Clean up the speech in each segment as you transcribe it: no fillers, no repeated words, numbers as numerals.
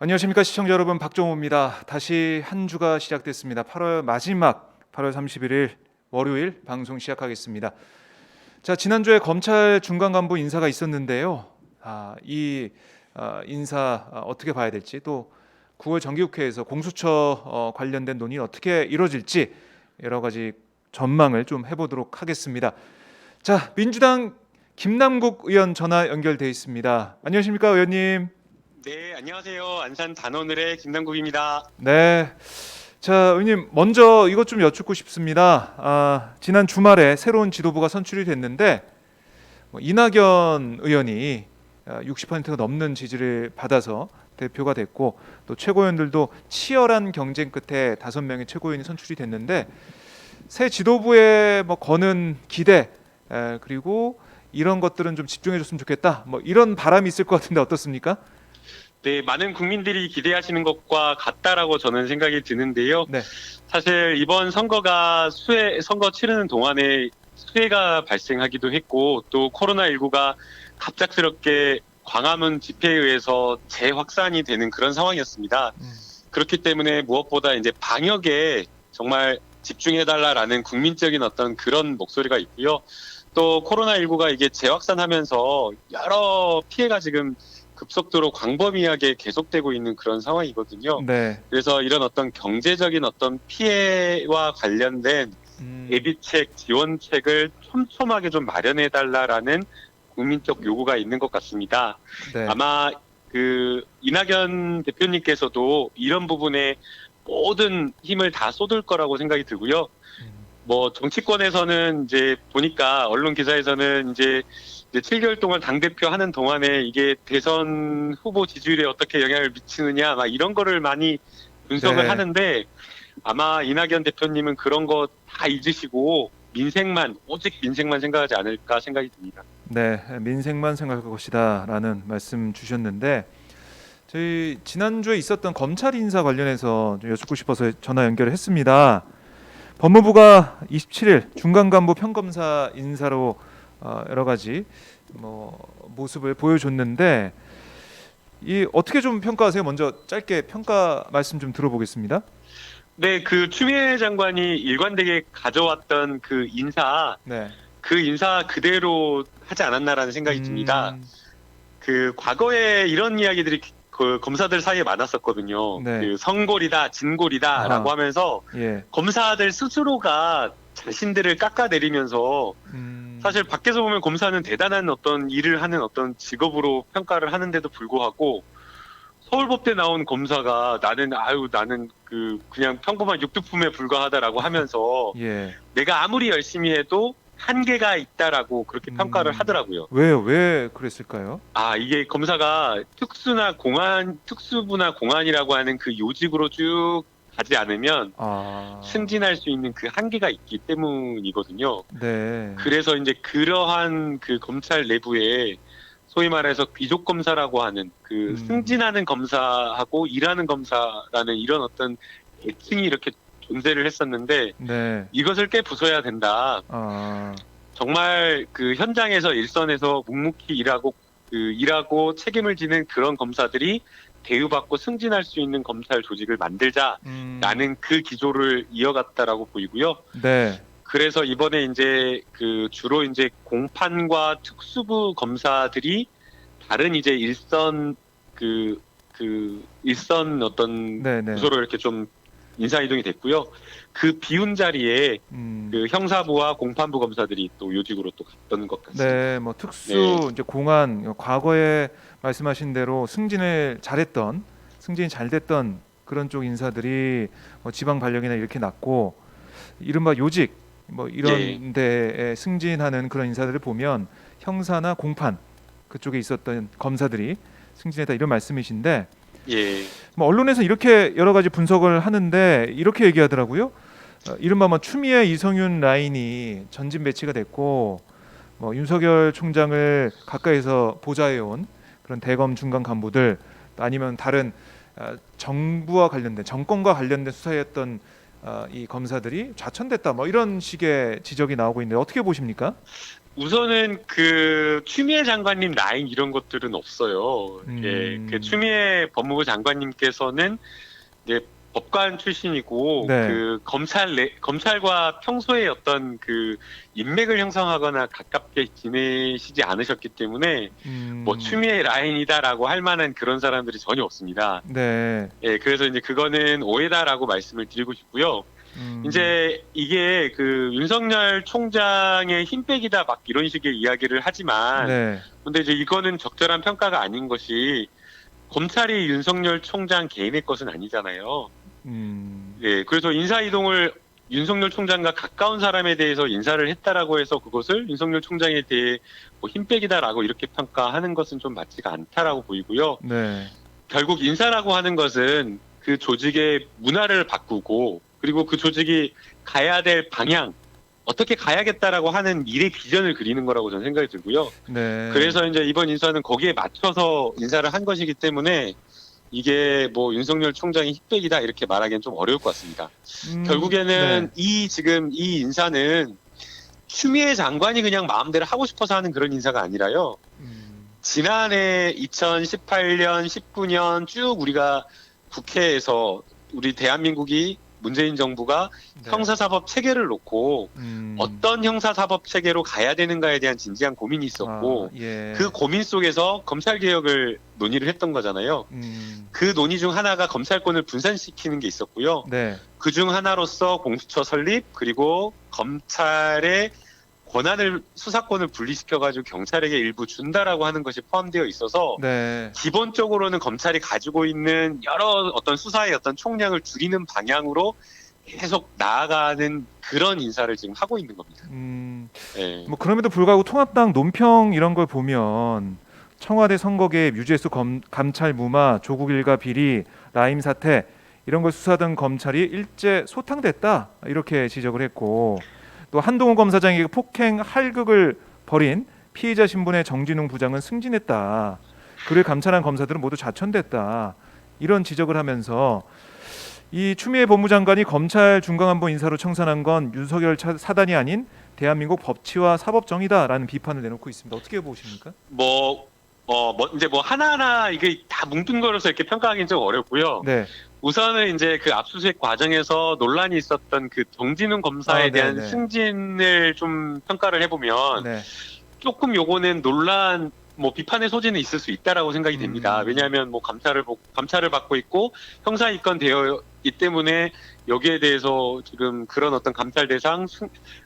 안녕하십니까 시청자 여러분, 박종호입니다. 다시 한 주가 시작됐습니다. 8월 마지막 8월 31일 월요일 방송 시작하겠습니다. 자, 지난주에 검찰 중간 간부 인사가 있었는데요. 이 인사 어떻게 봐야 될지, 또 9월 정기국회에서 공수처 관련된 논의 어떻게 이루어질지 여러 가지 전망을 좀 해보도록 하겠습니다. 자, 민주당 김남국 의원 전화 연결돼 있습니다. 안녕하십니까 의원님? 네, 안녕하세요. 안산 단오늘의 김남국입니다. 네. 자, 의원님 먼저 이것 좀 여쭙고 싶습니다. 지난 주말에 새로운 지도부가 선출이 됐는데 이낙연 의원이 60%가 넘는 지지를 받아서 대표가 됐고, 또 최고위원들도 치열한 경쟁 끝에 5명의 최고위원이 선출이 됐는데, 새 지도부에 거는 기대, 그리고 이런 것들은 좀 집중해줬으면 좋겠다, 이런 바람이 있을 것 같은데 어떻습니까? 네, 많은 국민들이 기대하시는 것과 같다라고 저는 생각이 드는데요. 네. 사실 이번 선거가 선거 치르는 동안에 수해가 발생하기도 했고, 또 코로나19가 갑작스럽게 광화문 집회에 의해서 재확산이 되는 그런 상황이었습니다. 그렇기 때문에 무엇보다 이제 방역에 정말 집중해달라라는 국민적인 어떤 그런 목소리가 있고요. 또 코로나19가 이게 재확산하면서 여러 피해가 지금 급속도로 광범위하게 계속되고 있는 그런 상황이거든요. 네. 그래서 이런 어떤 경제적인 어떤 피해와 관련된 예비책, 지원책을 촘촘하게 좀 마련해달라라는 국민적 요구가 있는 것 같습니다. 네. 아마 그 이낙연 대표님께서도 이런 부분에 모든 힘을 다 쏟을 거라고 생각이 들고요. 뭐 정치권에서는 이제 보니까 언론 기사에서는 이제 7개월 동안 당대표 하는 동안에 이게 대선 후보 지지율에 어떻게 영향을 미치느냐 막 이런 거를 많이 분석을 네. 하는데, 아마 이낙연 대표님은 그런 거 다 잊으시고 오직 민생만 생각하지 않을까 생각이 듭니다. 네, 민생만 생각할 것이다라는 말씀 주셨는데, 저희 지난주에 있었던 검찰 인사 관련해서 좀 여쭙고 싶어서 전화 연결을 했습니다. 법무부가 27일 중간간부 평검사 인사로 여러 가지 모습을 보여줬는데, 이 어떻게 좀 평가하세요? 먼저 짧게 평가 말씀 좀 들어보겠습니다. 네, 그 추미애 장관이 일관되게 가져왔던 네. 그 인사 그대로 하지 않았나라는 생각이 듭니다. 그 과거에 이런 이야기들이 그 검사들 사이에 많았었거든요. 네. 그 성골이다, 진골이다라고 아하. 하면서 예. 검사들 스스로가 자신들을 깎아내리면서, 사실 밖에서 보면 검사는 대단한 어떤 일을 하는 어떤 직업으로 평가를 하는데도 불구하고, 서울법대 나온 검사가 나는 그냥 평범한 육두품에 불과하다라고 하면서 예. 내가 아무리 열심히 해도 한계가 있다라고 그렇게 평가를 하더라고요. 왜요? 왜 그랬을까요? 이게 검사가 특수부나 공안이라고 하는 그 요직으로 쭉 가지 않으면 승진할 수 있는 그 한계가 있기 때문이거든요. 네. 그래서 이제 그러한 그 검찰 내부에 소위 말해서 귀족 검사라고 하는 그 승진하는 검사하고 일하는 검사라는 이런 어떤 계층이 이렇게 존재를 했었는데, 네. 이것을 깨 부숴야 된다. 정말 그 현장에서 일선에서 묵묵히 일하고 책임을 지는 그런 검사들이 대우받고 승진할 수 있는 검찰 조직을 만들자라는 그 기조를 이어갔다라고 보이고요. 네. 그래서 이번에 이제 주로 이제 공판과 특수부 검사들이 다른 이제 일선 어떤 네네. 부서로 이렇게 좀 인사 이동이 됐고요. 그 비운 자리에 그 형사부와 공판부 검사들이 또 요직으로 또 갔던 것 같습니다. 네, 특수 이제 공안, 과거에 말씀하신 대로 승진이 잘 됐던 그런 쪽 인사들이 지방 발령이나 이렇게 났고, 이른바 요직 이런 데에 승진하는 그런 인사들을 보면 형사나 공판 그쪽에 있었던 검사들이 승진했다, 이런 말씀이신데, 예. 언론에서 이렇게 여러 가지 분석을 하는데 이렇게 얘기하더라고요. 이른바 추미애 이성윤 라인이 전진 배치가 됐고, 윤석열 총장을 가까이서 보좌해온 그런 대검 중간 간부들, 아니면 다른 정부와 관련된 정권과 관련된 수사였던 이 검사들이 좌천됐다, 이런 식의 지적이 나오고 있는데 어떻게 보십니까? 우선은 그 추미애 장관님 라인 이런 것들은 없어요. 예, 그 추미애 법무부 장관님께서는 이제 법관 출신이고 네. 그 검찰과 평소에 어떤 그 인맥을 형성하거나 가깝게 지내시지 않으셨기 때문에 뭐 추미애 라인이다라고 할 만한 그런 사람들이 전혀 없습니다. 네. 예, 그래서 이제 그거는 오해다라고 말씀을 드리고 싶고요. 이제 이게 그 윤석열 총장의 힘빼기다 막 이런 식의 이야기를 하지만, 네. 근데 이제 이거는 적절한 평가가 아닌 것이 검찰이 윤석열 총장 개인의 것은 아니잖아요. 예, 그래서 인사 이동을 윤석열 총장과 가까운 사람에 대해서 인사를 했다라고 해서 그것을 윤석열 총장에 대해 뭐 힘빼기다라고 이렇게 평가하는 것은 좀 맞지가 않다라고 보이고요. 네. 결국 인사라고 하는 것은 그 조직의 문화를 바꾸고 그리고 그 조직이 가야 될 방향, 어떻게 가야겠다라고 하는 미래 비전을 그리는 거라고 저는 생각이 들고요. 네. 그래서 이제 이번 인사는 거기에 맞춰서 인사를 한 것이기 때문에 이게 뭐 윤석열 총장이 힙백이다 이렇게 말하기는 좀 어려울 것 같습니다. 결국에는 네. 지금 이 인사는 추미애 장관이 그냥 마음대로 하고 싶어서 하는 그런 인사가 아니라요. 지난해 2018년, 19년 쭉 우리가 국회에서 우리 대한민국이 문재인 정부가 네. 형사사법 체계를 놓고 어떤 형사사법 체계로 가야 되는가에 대한 진지한 고민이 있었고 예. 그 고민 속에서 검찰개혁을 논의를 했던 거잖아요. 그 논의 중 하나가 검찰권을 분산시키는 게 있었고요. 네. 그 중 하나로서 공수처 설립 그리고 검찰의 권한을 수사권을 분리시켜가지고 경찰에게 일부 준다라고 하는 것이 포함되어 있어서 네. 기본적으로는 검찰이 가지고 있는 여러 어떤 수사의 어떤 총량을 줄이는 방향으로 계속 나아가는 그런 인사를 지금 하고 있는 겁니다. 네. 뭐 그럼에도 불구하고 통합당 논평 이런 걸 보면 청와대 선거개입, 유재수 감찰 무마, 조국 일가 비리, 라임 사태 이런 걸 수사하던 검찰이 일제 소탕됐다 이렇게 지적을 했고 또 한동훈 검사장에게 폭행 할극을 벌인 피의자 신분의 정진웅 부장은 승진했다. 그를 감찰한 검사들은 모두 좌천됐다. 이런 지적을 하면서 이 추미애 법무장관이 검찰 중앙안보 인사로 청산한 건 윤석열 사단이 아닌 대한민국 법치와 사법 정의다라는 비판을 내놓고 있습니다. 어떻게 보십니까? 이제 뭐 하나하나 이게 다 뭉뚱그려서 이렇게 평가하기는 좀 어렵고요. 네. 우선은 이제 그 압수수색 과정에서 논란이 있었던 그 정진웅 검사에 대한 네네. 승진을 좀 평가를 해보면 네. 조금 요거는 논란 뭐 비판의 소지는 있을 수 있다라고 생각이 됩니다. 왜냐하면 뭐 감찰을 받고 있고 형사 입건되어 있기 때문에 여기에 대해서 지금 그런 어떤 감찰 대상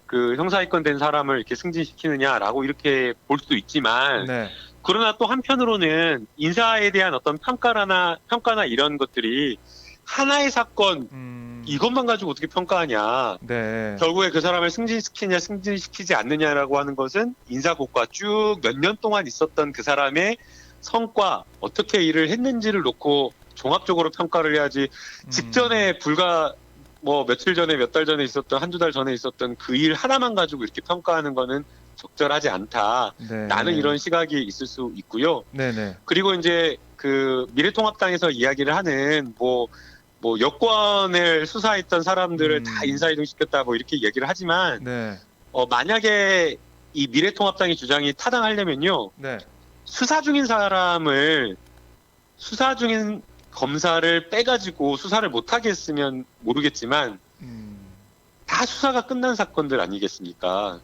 그 형사 입건된 사람을 이렇게 승진시키느냐라고 이렇게 볼 수도 있지만 네. 그러나 또 한편으로는 인사에 대한 어떤 평가나 이런 것들이 하나의 사건 이것만 가지고 어떻게 평가하냐. 네. 결국에 그 사람을 승진시키냐 승진시키지 않느냐라고 하는 것은 인사고과 쭉 몇 년 동안 있었던 그 사람의 성과 어떻게 일을 했는지를 놓고 종합적으로 평가를 해야지 직전에 불과 뭐 며칠 전에 몇 달 전에 있었던 한두 달 전에 있었던 그 일 하나만 가지고 이렇게 평가하는 거는 적절하지 않다. 네. 나는 이런 시각이 있을 수 있고요. 네네. 그리고 이제 그 미래통합당에서 이야기를 하는 뭐 여권을 수사했던 사람들을 다 인사이동시켰다 뭐 이렇게 얘기를 하지만 네. 만약에 이 미래통합당의 주장이 타당하려면요. 네. 수사 중인 검사를 빼가지고 수사를 못하게 했으면 모르겠지만 다 수사가 끝난 사건들 아니겠습니까?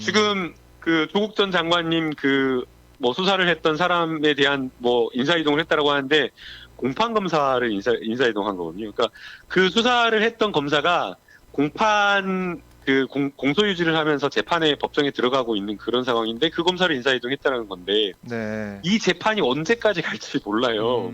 지금 그 조국 전 장관님 그 뭐 수사를 했던 사람에 대한 뭐 인사 이동을 했다라고 하는데 공판 검사를 인사 이동한 거거든요. 그러니까 그 수사를 했던 검사가 공판 그 공소 유지를 하면서 재판에 법정에 들어가고 있는 그런 상황인데 그 검사를 인사 이동했다라는 건데 네. 이 재판이 언제까지 갈지 몰라요.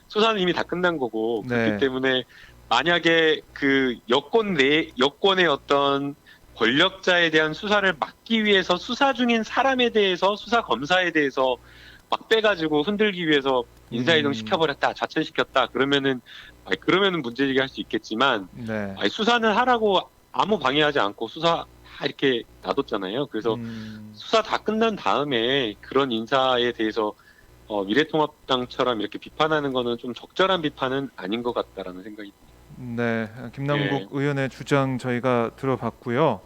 수사는 이미 다 끝난 거고 그렇기 네. 때문에 만약에 그 여권의 어떤 권력자에 대한 수사를 막기 위해서 수사 중인 사람에 대해서 수사 검사에 대해서 막 빼가지고 흔들기 위해서 인사이동 시켜버렸다, 좌천시켰다. 그러면은 문제제기 할 수 있겠지만 네. 수사는 하라고 아무 방해하지 않고 수사 다 이렇게 놔뒀잖아요. 그래서 수사 다 끝난 다음에 그런 인사에 대해서 미래통합당처럼 이렇게 비판하는 거는 좀 적절한 비판은 아닌 것 같다라는 생각이 듭니다. 네, 김남국 의원의 주장 저희가 들어봤고요.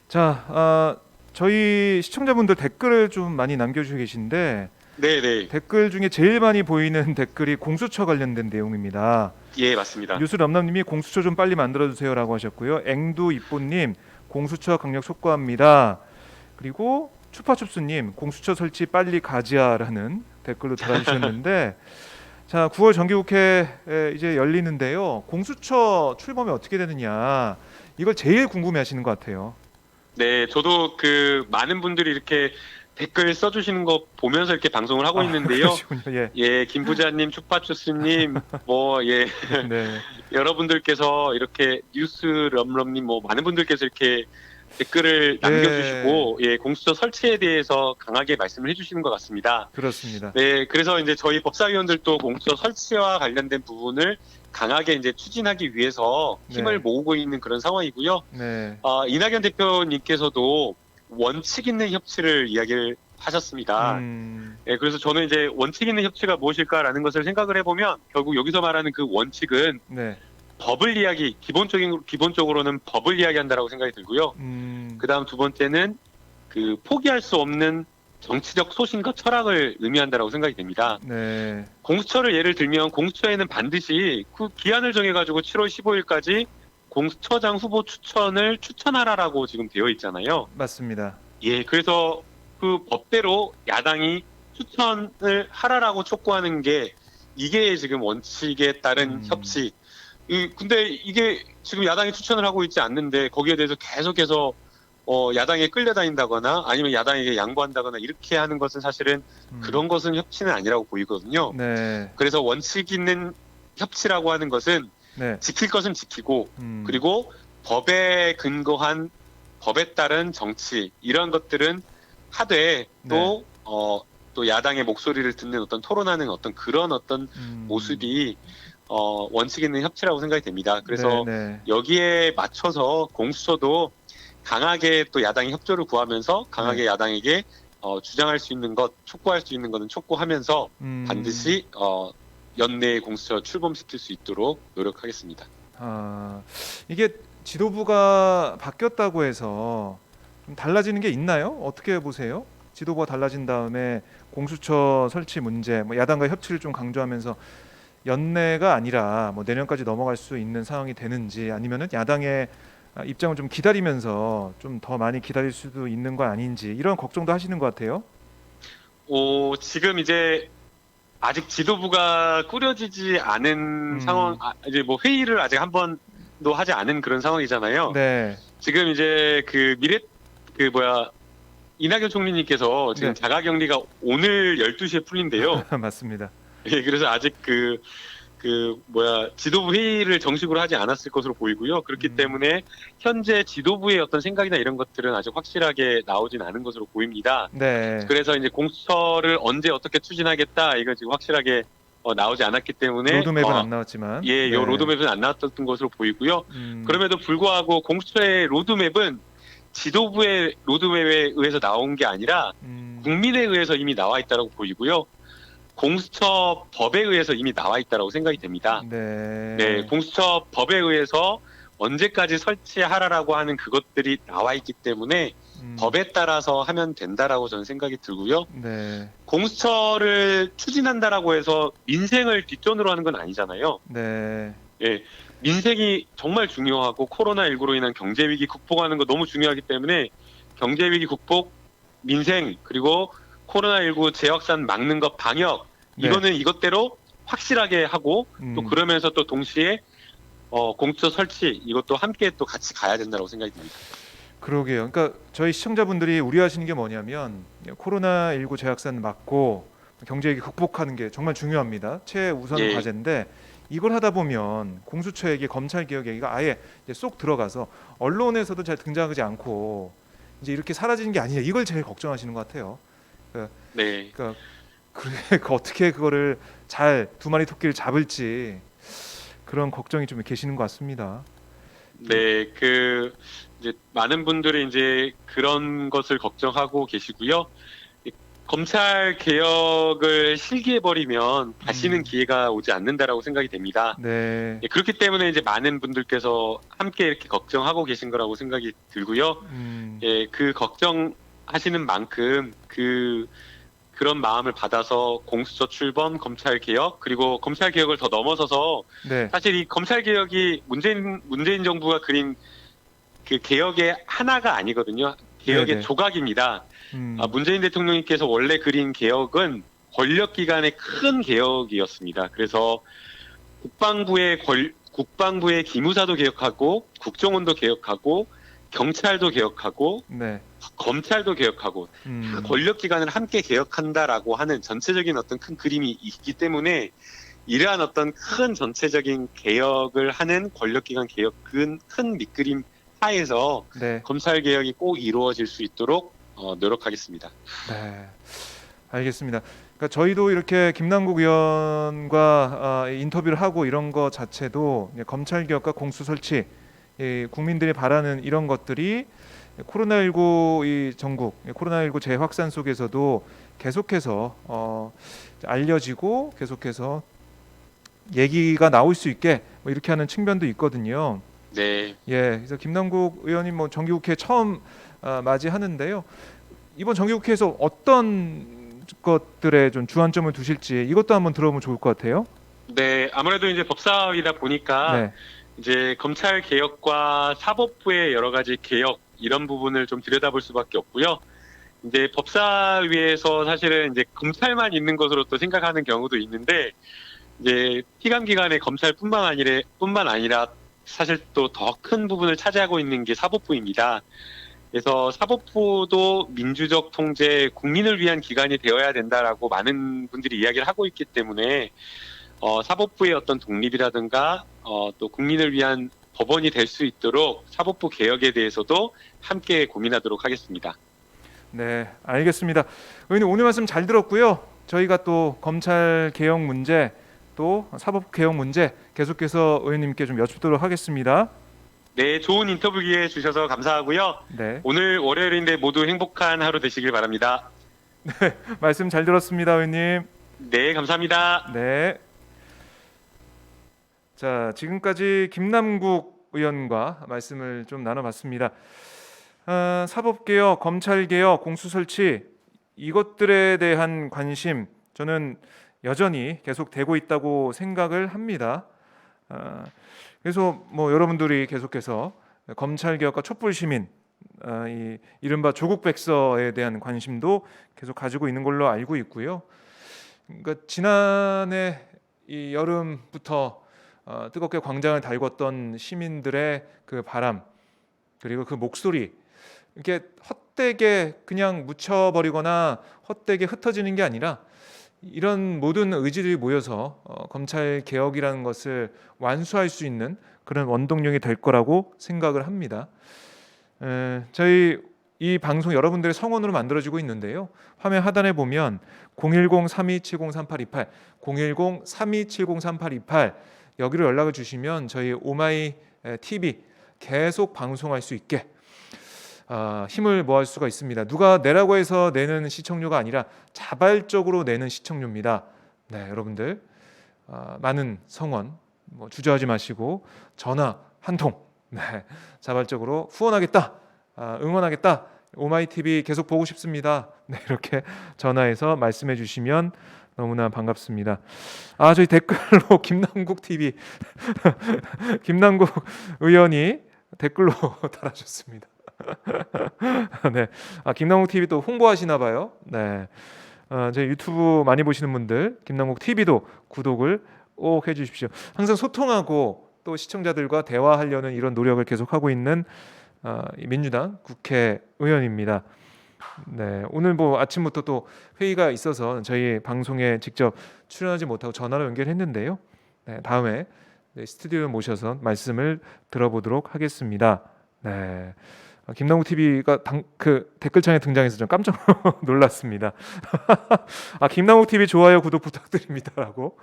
자, 저희 시청자분들 댓글을 좀 많이 남겨주시고 계신데 네네. 댓글 중에 제일 많이 보이는 댓글이 공수처 관련된 내용입니다. 예, 맞습니다. 뉴스 람남님이 공수처 좀 빨리 만들어주세요라고 하셨고요. 앵두 이뽀님 공수처 강력 촉구합니다. 그리고 추파춥스님 공수처 설치 빨리 가지야라는 댓글로 달아주셨는데 자 9월 정기국회 이제 열리는데요. 공수처 출범이 어떻게 되느냐 이걸 제일 궁금해하시는 것 같아요. 네, 저도 그 많은 분들이 이렇게 댓글 써주시는 거 보면서 이렇게 방송을 하고 있는데요. 그러시군요. 예. 예, 김 부자님, 축파추스님, 예, 네. 여러분들께서 이렇게 뉴스 럼럼님, 많은 분들께서 이렇게 댓글을 네. 남겨주시고, 예, 공수처 설치에 대해서 강하게 말씀을 해주시는 것 같습니다. 그렇습니다. 네, 그래서 이제 저희 법사위원들도 공수처 설치와 관련된 부분을 강하게 이제 추진하기 위해서 힘을 네. 모으고 있는 그런 상황이고요. 네. 이낙연 대표님께서도 원칙 있는 협치를 이야기를 하셨습니다. 예, 그래서 저는 이제 원칙 있는 협치가 무엇일까라는 것을 생각을 해보면 결국 여기서 말하는 그 원칙은 네. 법을 기본적으로는 법을 이야기한다라고 생각이 들고요. 그다음 두 번째는 그 포기할 수 없는 정치적 소신과 철학을 의미한다라고 생각이 됩니다. 네. 공수처를 예를 들면 공수처에는 반드시 그 기한을 정해가지고 7월 15일까지 공수처장 후보 추천하라라고 지금 되어 있잖아요. 맞습니다. 예, 그래서 그 법대로 야당이 추천을 하라라고 촉구하는 게 이게 지금 원칙에 따른 협치. 근데 이게 지금 야당이 추천을 하고 있지 않는데 거기에 대해서 계속해서 야당에 끌려다닌다거나 아니면 야당에게 양보한다거나 이렇게 하는 것은 사실은 그런 것은 협치는 아니라고 보이거든요. 네. 그래서 원칙 있는 협치라고 하는 것은 네. 지킬 것은 지키고 그리고 법에 근거한 법에 따른 정치 이런 것들은 하되 또 또 야당의 목소리를 듣는 어떤 토론하는 어떤 그런 어떤 모습이 원칙 있는 협치라고 생각이 됩니다. 그래서 네. 여기에 맞춰서 공수처도 강하게 또 야당이 협조를 구하면서 강하게 야당에게 주장할 수 있는 것, 촉구할 수 있는 것은 촉구하면서 반드시 연내 공수처 출범시킬 수 있도록 노력하겠습니다. 이게 지도부가 바뀌었다고 해서 좀 달라지는 게 있나요? 어떻게 보세요? 지도부가 달라진 다음에 공수처 설치 문제, 야당과 협치를 좀 강조하면서 연내가 아니라 내년까지 넘어갈 수 있는 상황이 되는지 아니면은 야당의 입장을 좀 기다리면서 좀 더 많이 기다릴 수도 있는 건 아닌지 이런 걱정도 하시는 것 같아요. 지금 이제 아직 지도부가 꾸려지지 않은 상황, 이제 회의를 아직 한 번도 하지 않은 그런 상황이잖아요. 네. 지금 이제 이낙연 총리님께서 지금 네. 자가격리가 오늘 12시에 풀린대요. 맞습니다. 예, 그래서 아직 지도부 회의를 정식으로 하지 않았을 것으로 보이고요. 그렇기 때문에 현재 지도부의 어떤 생각이나 이런 것들은 아직 확실하게 나오진 않은 것으로 보입니다. 네. 그래서 이제 공수처를 언제 어떻게 추진하겠다 이거 지금 확실하게 나오지 않았기 때문에 로드맵은 안 나왔지만 예, 요 로드맵은 안 나왔던 것으로 보이고요. 그럼에도 불구하고 공수처의 로드맵은 지도부의 로드맵에 의해서 나온 게 아니라 국민에 의해서 이미 나와 있다고 보이고요. 공수처 법에 의해서 이미 나와 있다고 생각이 됩니다. 네, 공수처 법에 의해서 언제까지 설치하라라고 하는 그것들이 나와 있기 때문에 법에 따라서 하면 된다라고 저는 생각이 들고요. 네. 공수처를 추진한다라고 해서 민생을 뒷전으로 하는 건 아니잖아요. 네. 예, 민생이 정말 중요하고 코로나19로 인한 경제 위기 극복하는 거 너무 중요하기 때문에 경제 위기 극복, 민생 그리고 코로나19 재확산 막는 것 방역 이거는 이것대로 확실하게 하고 또 그러면서 또 동시에 공수처 설치 이것도 함께 또 같이 가야 된다고 생각이 듭니다. 그러게요. 그러니까 저희 시청자분들이 우려하시는 게 뭐냐면 코로나19 재확산 막고 경제위기 극복하는 게 정말 중요합니다. 최우선 과제인데 이걸 하다 보면 공수처 얘기, 검찰 개혁 얘기가 아예 이제 쏙 들어가서 언론에서도 잘 등장하지 않고 이제 이렇게 사라지는 게 아니냐 이걸 제일 걱정하시는 것 같아요. 그러니까 어떻게 그거를 잘 두 마리 토끼를 잡을지 그런 걱정이 좀 계시는 것 같습니다. 네, 이제 많은 분들이 이제 그런 것을 걱정하고 계시고요. 검찰 개혁을 실기해 버리면 다시는 기회가 오지 않는다라고 생각이 됩니다. 네. 그렇기 때문에 이제 많은 분들께서 함께 이렇게 걱정하고 계신 거라고 생각이 들고요. 그 걱정 하시는 만큼 그런 마음을 받아서 공수처 출범, 검찰 개혁, 그리고 검찰 개혁을 더 넘어서서 네. 사실 이 검찰 개혁이 문재인 정부가 그린 그 개혁의 하나가 아니거든요. 개혁의 네네. 조각입니다. 음. 문재인 대통령님께서 원래 그린 개혁은 권력기관의 큰 개혁이었습니다. 그래서 국방부의 기무사도 개혁하고 국정원도 개혁하고 경찰도 개혁하고 네. 검찰도 개혁하고 권력기관을 함께 개혁한다라고 하는 전체적인 어떤 큰 그림이 있기 때문에 이러한 어떤 큰 전체적인 개혁을 하는 권력기관 개혁 큰 밑그림 하에서 네. 검찰 개혁이 꼭 이루어질 수 있도록 노력하겠습니다. 네. 알겠습니다. 그러니까 저희도 이렇게 김남국 의원과 인터뷰를 하고 이런 거 자체도 검찰 개혁과 공수 설치, 국민들이 바라는 이런 것들이 코로나19 이 전국, 코로나19 재확산 속에서도 계속해서 알려지고 계속해서 얘기가 나올 수 있게 뭐 이렇게 하는 측면도 있거든요. 네. 예, 그래서 김남국 의원님 뭐 정기국회 처음 맞이하는데요. 이번 정기국회에서 어떤 것들에 좀 주안점을 두실지 이것도 한번 들어보면 좋을 것 같아요. 네, 아무래도 이제 법사위다 보니까 네, 이제 검찰 개혁과 사법부의 여러 가지 개혁 이런 부분을 좀 들여다볼 수밖에 없고요. 이제 법사위에서 사실은 이제 검찰만 있는 것으로 또 생각하는 경우도 있는데 이제 피감기관의 뿐만 아니라 사실 또 더 큰 부분을 차지하고 있는 게 사법부입니다. 그래서 사법부도 민주적 통제, 국민을 위한 기관이 되어야 된다라고 많은 분들이 이야기를 하고 있기 때문에 사법부의 어떤 독립이라든가 또 국민을 위한 법원이 될 수 있도록 사법부 개혁에 대해서도 함께 고민하도록 하겠습니다. 네, 알겠습니다. 의원님 오늘 말씀 잘 들었고요. 저희가 또 검찰 개혁 문제 또 사법 개혁 문제 계속해서 의원님께 좀 여쭙도록 하겠습니다. 네, 좋은 인터뷰 기회 주셔서 감사하고요. 네, 오늘 월요일인데 모두 행복한 하루 되시길 바랍니다. 말씀 잘 들었습니다, 의원님. 네, 감사합니다. 네. 자, 지금까지 김남국 의원과 말씀을 좀 나눠봤습니다. 사법개혁, 검찰개혁, 공수설치 이것들에 대한 관심 저는 여전히 계속되고 있다고 생각을 합니다. 그래서 뭐 여러분들이 계속해서 검찰개혁과 촛불시민 이 이른바 조국백서에 대한 관심도 계속 가지고 있는 걸로 알고 있고요. 그러니까 지난해 이 여름부터 뜨겁게 광장을 달궜던 시민들의 그 바람 그리고 그 목소리 이렇게 헛되게 그냥 묻혀버리거나 헛되게 흩어지는 게 아니라 이런 모든 의지들이 모여서 검찰 개혁이라는 것을 완수할 수 있는 그런 원동력이 될 거라고 생각을 합니다. 저희 이 방송 여러분들의 성원으로 만들어지고 있는데요. 화면 하단에 보면 010-3270-3828, 010-3270-3828 여기로 연락을 주시면 저희 오마이 TV 계속 방송할 수 있게 힘을 모을 수가 있습니다. 누가 내라고 해서 내는 시청료가 아니라 자발적으로 내는 시청료입니다. 네, 여러분들 많은 성원 주저하지 마시고 전화 한 통 자발적으로 후원하겠다, 응원하겠다, 오마이TV 계속 보고 싶습니다. 네, 이렇게 전화해서 말씀해 주시면 너무나 반갑습니다. 저희 댓글로 김남국 TV 김남국 의원이 댓글로 달아줬습니다. 네, 김남국 TV 또 홍보하시나 봐요. 네, 저희 유튜브 많이 보시는 분들 김남국 TV도 구독을 꼭 해주십시오. 항상 소통하고 또 시청자들과 대화하려는 이런 노력을 계속하고 있는 민주당 국회의원입니다. 네, 오늘 뭐 아침부터 또 회의가 있어서 저희 방송에 직접 출연하지 못하고 전화로 연결했는데요. 네, 다음에 스튜디오에 모셔서 말씀을 들어보도록 하겠습니다. 네, 김남국 TV가 그 댓글창에 등장해서 좀 깜짝 놀랐습니다. 김남국 TV 좋아요 구독 부탁드립니다라고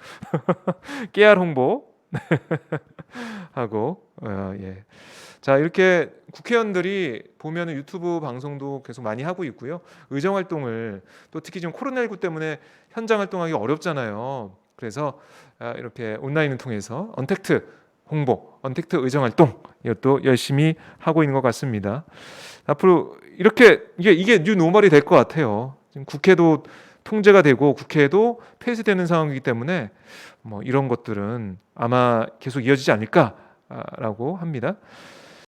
깨알 홍보 하고 예. 자, 이렇게 국회의원들이 보면 유튜브 방송도 계속 많이 하고 있고요. 의정 활동을 또 특히 지금 코로나19 때문에 현장 활동하기 어렵잖아요. 그래서 이렇게 온라인을 통해서 언택트 홍보, 언택트 의정 활동 이것도 열심히 하고 있는 것 같습니다. 앞으로 이렇게 이게 뉴 노멀이 될 것 같아요. 지금 국회도 통제가 되고 국회도 폐쇄되는 상황이기 때문에 뭐 이런 것들은 아마 계속 이어지지 않을까라고 합니다.